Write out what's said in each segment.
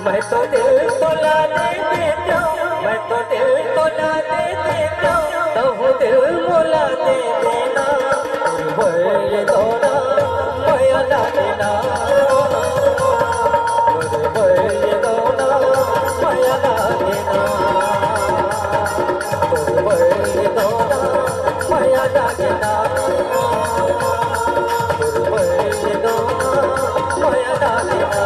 मैं तो दिल तोला दे देता मैं तो दिल तोला दे देता तहु दिल मोला दे देना ये दोना माया ला देना ये दोना माया ला देना ये दोना माया ला देना ये दोना माया ला देना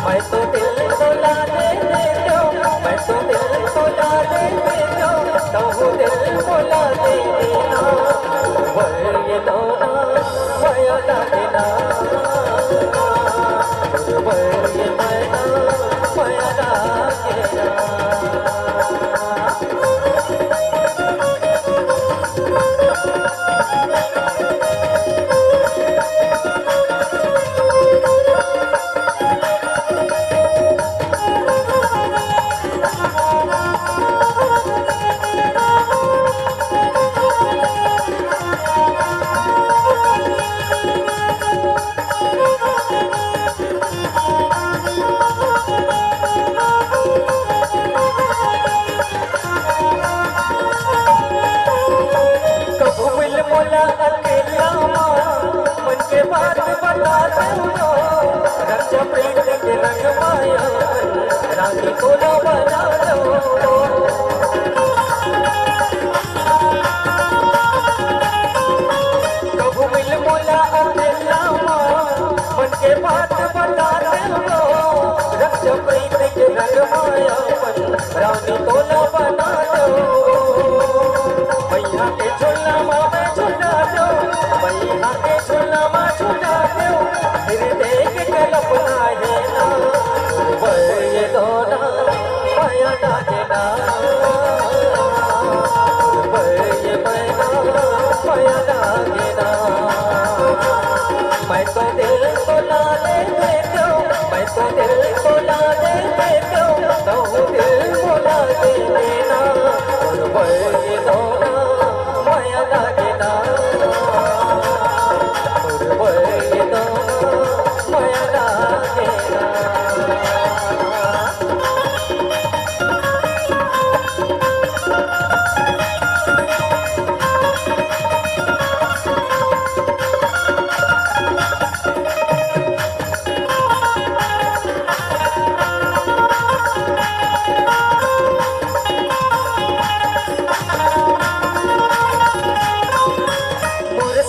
मैं तो दिल तोला दे देता मैं तो दिल तोला दे देता तहु दिल मोला दे देना ये दोना माया ला देना ये मैना माया ला देना रानी को ना बना दो कबू मिल मोला अकेला मन के बात बता दो रक्त प्रीत के रंग माया रानी को ना बना दो भैया के झूला माँ में झूला दो भैया के झूला माँ झूला दो फिर देख कल्पना है ना ये दोना माया ला देना ये मैना माया ला देना मैं तो दिल तोला दे देता मैं तो दिल तोला दे देता तहु दिल मोला दे देना ये दोना माया ला देना ये दोना माया ला देना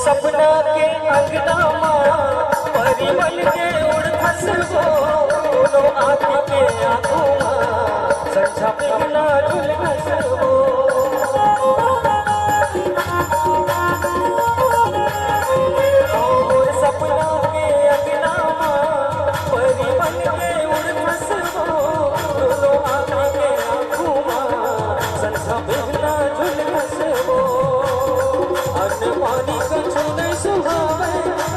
सपना के अंगना परी बन के उड़ खसबो दोनों आँख के आँखों संझा पिघला झुल खसबो सपना के अंगना परी बन के उड़ खसबो दोनों आँख के आँखों संझा पिघला झुल खसबो अन्न पानी कछु नहीं सुहावे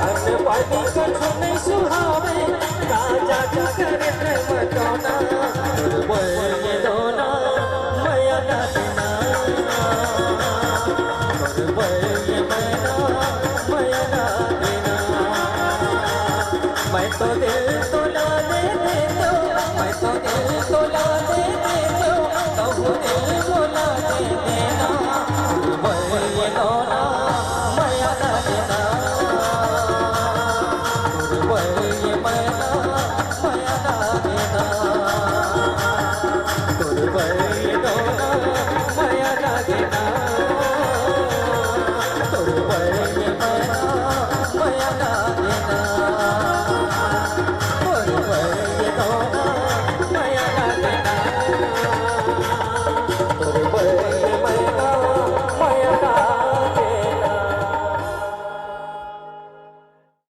अन्न पानी कछु नहीं सुहावे राजा का करे प्रेम दोना ये दोना माया ला देना ये मैना माया ला देना मैं तो दिल तोला दे देता मैं तो दिल तोला दे